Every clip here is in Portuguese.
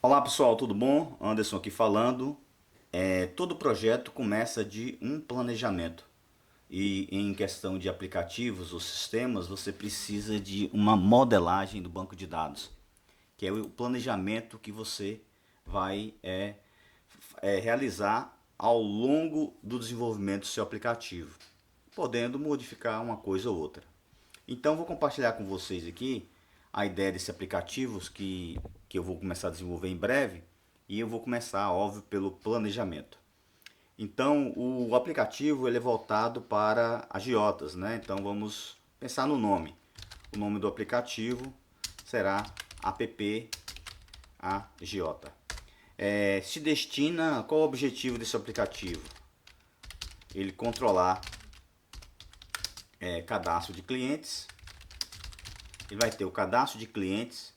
Olá pessoal, tudo bom? Anderson aqui falando. Todo projeto começa de um planejamento. E em questão de aplicativos ou sistemas, você precisa de uma modelagem do banco de dados, que é o planejamento que você vai realizar ao longo do desenvolvimento do seu aplicativo, podendo modificar uma coisa ou outra. Então vou compartilhar com vocês aqui a ideia desses aplicativos que eu vou começar a desenvolver em breve, e eu vou começar, óbvio, pelo planejamento. Então o aplicativo ele é voltado para agiotas, né? Então vamos pensar no nome. O nome do aplicativo será app agiota. Se destina, qual é o objetivo desse aplicativo? Ele controlar cadastro de clientes. Ele vai ter o cadastro de clientes,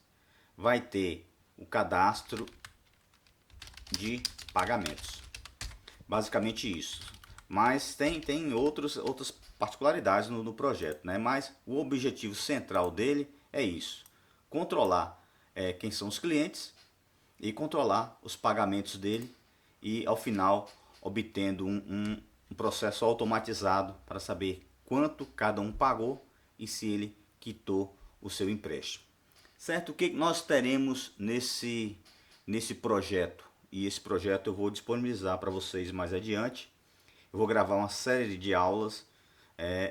vai ter o cadastro de pagamentos. Basicamente isso. Mas tem outras particularidades no projeto, né? Mas o objetivo central dele é isso: controlar quem são os clientes e controlar os pagamentos dele, e ao final obtendo um processo automatizado para saber quanto cada um pagou e se ele quitou o seu empréstimo. Certo? O que nós teremos nesse projeto? E esse projeto eu vou disponibilizar para vocês mais adiante. Eu vou gravar uma série de aulas,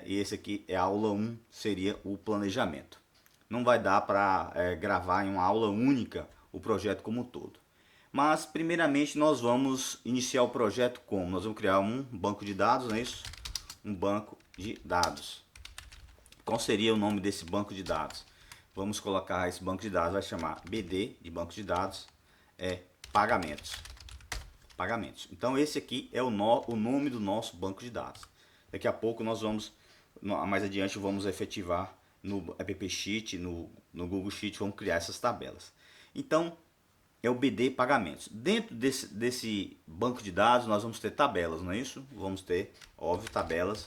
e esse aqui é a aula 1, seria o planejamento. Não vai dar para gravar em uma aula única o projeto como um todo. Mas primeiramente nós vamos iniciar o projeto como? Nós vamos criar um banco de dados, não é isso? Um banco de dados. Qual seria o nome desse banco de dados? Vamos colocar esse banco de dados, vai chamar BD de banco de dados, pagamentos. Pagamentos. Então esse aqui é o nome do nosso banco de dados. Daqui a pouco nós vamos, mais adiante, vamos efetivar no App Sheet, no Google Sheet, vamos criar essas tabelas. Então é o BD pagamentos. Dentro desse banco de dados nós vamos ter tabelas, não é isso? Vamos ter, óbvio, tabelas.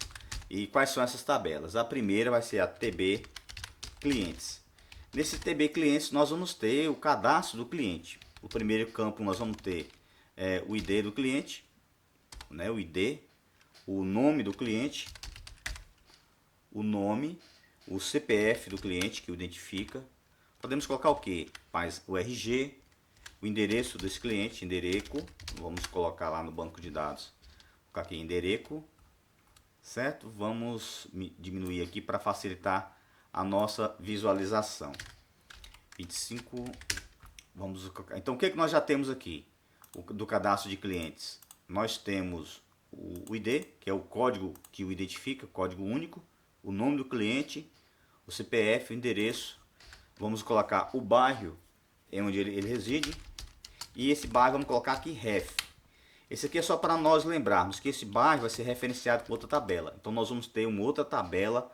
E quais são essas tabelas? A primeira vai ser a TB clientes. Nesse TB clientes nós vamos ter o cadastro do cliente. O primeiro campo nós vamos ter o ID do cliente, né? O ID, o nome do cliente, o nome, o CPF do cliente que o identifica. Podemos colocar o que? O RG, o endereço desse cliente, endereco. Vamos colocar lá no banco de dados. Vou colocar aqui endereco, certo? Vamos diminuir aqui para facilitar a nossa visualização. 25. Vamos colocar. Então o que é que nós já temos aqui do cadastro de clientes? Nós temos o ID, que é o código que o identifica, código único, o nome do cliente, o CPF, o endereço. Vamos colocar o bairro onde ele reside, e esse bairro vamos colocar aqui ref. Esse aqui é só para nós lembrarmos que esse bairro vai ser referenciado com outra tabela. Então nós vamos ter uma outra tabela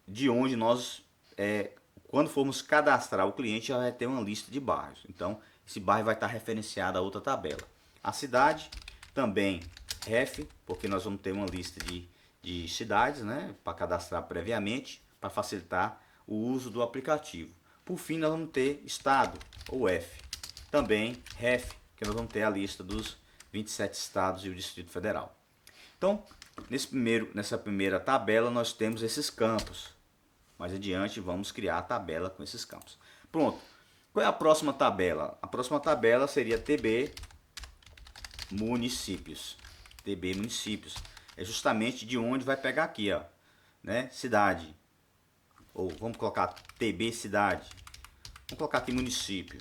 de onde nós, quando formos cadastrar o cliente, já vai ter uma lista de bairros. Então esse bairro vai estar referenciado a outra tabela. A cidade também ref, porque nós vamos ter uma lista de cidades, né, para cadastrar previamente, para facilitar o uso do aplicativo. Por fim, nós vamos ter estado, ou F. Também ref, que nós vamos ter a lista dos 27 estados e o Distrito Federal. Então, nessa primeira tabela nós temos esses campos. Mais adiante vamos criar a tabela com esses campos. Pronto. Qual é a próxima tabela? A próxima tabela seria TB municípios. TB municípios. É justamente de onde vai pegar aqui, ó, né? Cidade. Ou vamos colocar TB cidade. Vamos colocar aqui município,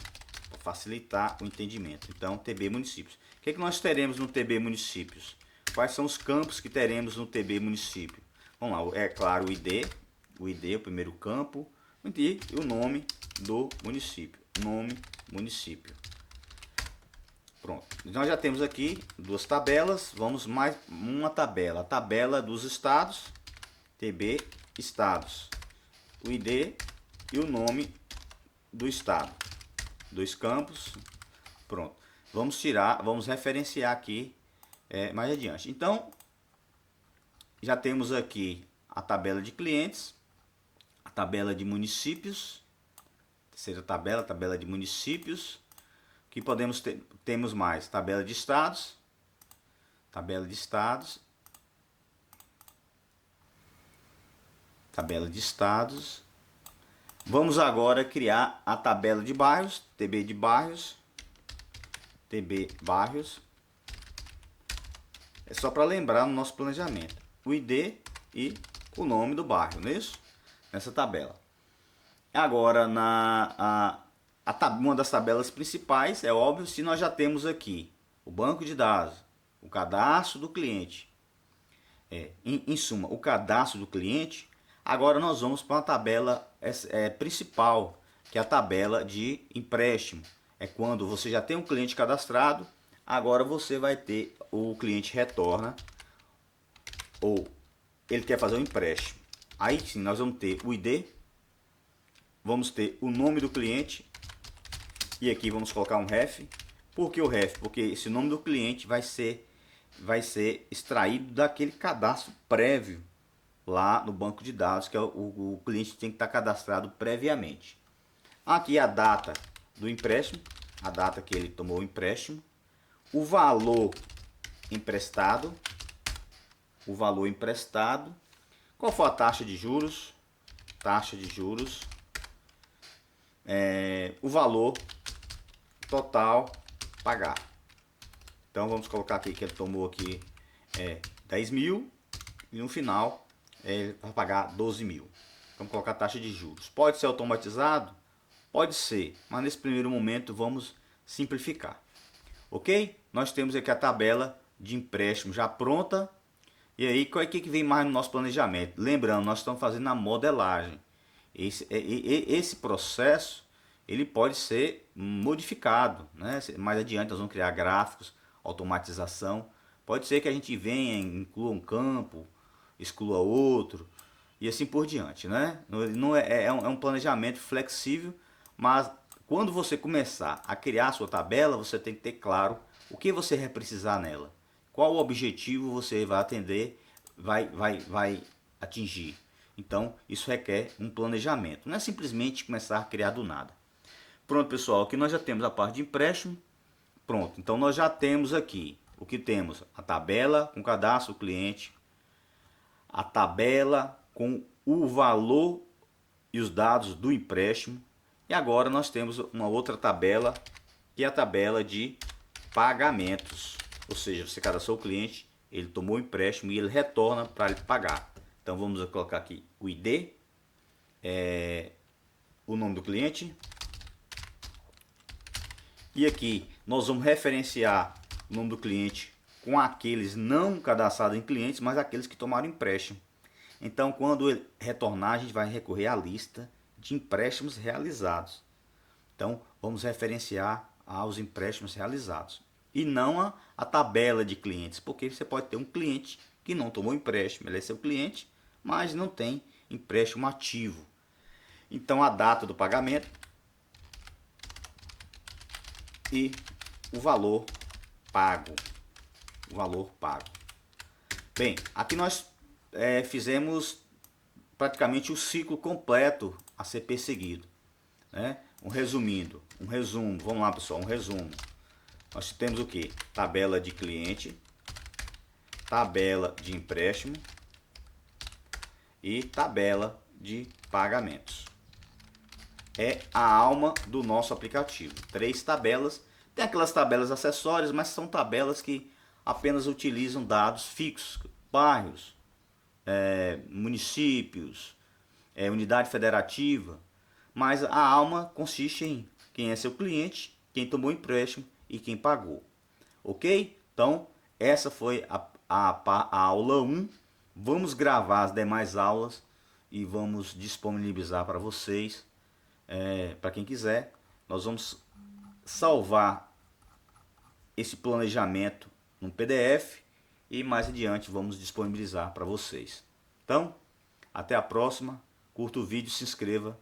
para facilitar o entendimento. Então, TB municípios. O que nós teremos no TB municípios? Quais são os campos que teremos no TB município? Vamos lá, é claro, o ID, o primeiro campo, e o nome do município. Nome, município. Pronto. Nós já temos aqui duas tabelas, vamos mais uma tabela. A tabela dos estados, TB estados. O ID e o nome do estado. Dois campos. Pronto. Vamos referenciar aqui mais adiante. Então, já temos aqui a tabela de clientes, a tabela de municípios, terceira tabela, tabela de municípios, que podemos ter, temos mais tabela de estados, tabela de estados, tabela de estados. Vamos agora criar a tabela de bairros, TB de bairros, TB bairros. É só para lembrar no nosso planejamento, o ID e o nome do bairro, não é isso? Nessa tabela. Agora, uma das tabelas principais, é óbvio, se nós já temos aqui o banco de dados, o cadastro do cliente, em suma, o cadastro do cliente, agora nós vamos para a tabela principal, que é a tabela de empréstimo. É quando você já tem um cliente cadastrado, agora você vai ter, o cliente retorna, ou ele quer fazer um empréstimo. Aí sim, nós vamos ter o ID, vamos ter o nome do cliente, e aqui vamos colocar um ref. Por que o ref? Porque esse nome do cliente vai ser extraído daquele cadastro prévio lá no banco de dados, que é o cliente tem que estar cadastrado previamente. Aqui a data do empréstimo, a data que ele tomou o empréstimo, o valor emprestado, qual foi a taxa de juros, o valor total pagar. Então vamos colocar aqui que ele tomou aqui 10 mil e no final ele vai pagar 12 mil. Vamos colocar a taxa de juros. Pode ser automatizado? Pode ser, mas nesse primeiro momento vamos simplificar. Ok? Nós temos aqui a tabela de empréstimo já pronta. E aí, qual é que vem mais no nosso planejamento? Lembrando, nós estamos fazendo a modelagem. Esse processo ele pode ser modificado, né? Mais adiante nós vamos criar gráficos, automatização. Pode ser que a gente venha, inclua um campo, exclua outro e assim por diante, né? Não é um planejamento flexível, mas quando você começar a criar a sua tabela, você tem que ter claro o que você vai precisar nela, qual o objetivo você vai atender, vai atingir. Então isso requer um planejamento, não é simplesmente começar a criar do nada. Pronto, pessoal, aqui nós já temos a parte de empréstimo. Pronto, então nós já temos aqui o que temos: a tabela com cadastro do cliente, a tabela com o valor e os dados do empréstimo, e agora nós temos uma outra tabela, que é a tabela de pagamentos. Ou seja, você cadastrou o cliente, ele tomou o empréstimo e ele retorna para ele pagar. Então vamos colocar aqui o ID, o nome do cliente. E aqui nós vamos referenciar o nome do cliente com aqueles não cadastrados em clientes, mas aqueles que tomaram empréstimo. Então, quando ele retornar, a gente vai recorrer à lista de empréstimos realizados. Então, vamos referenciar aos empréstimos realizados e não a tabela de clientes, porque você pode ter um cliente que não tomou empréstimo, ele é seu cliente, mas não tem empréstimo ativo. Então, a data do pagamento e o valor pago. Bem, aqui nós fizemos praticamente o ciclo completo a ser perseguido, né? Um resumo. Vamos lá, pessoal, um resumo. Nós temos o que? Tabela de cliente, tabela de empréstimo e tabela de pagamentos. É a alma do nosso aplicativo. 3 tabelas. Tem aquelas tabelas acessórias, mas são tabelas que apenas utilizam dados fixos, bairros, municípios, unidade federativa. Mas a alma consiste em quem é seu cliente, quem tomou empréstimo e quem pagou. Ok? Então, essa foi a aula 1. Vamos gravar as demais aulas e vamos disponibilizar para vocês. Para quem quiser, nós vamos salvar esse planejamento num PDF e mais adiante vamos disponibilizar para vocês. Então, até a próxima. Curta o vídeo, se inscreva,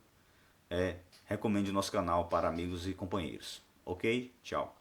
recomende o nosso canal para amigos e companheiros. Ok? Tchau.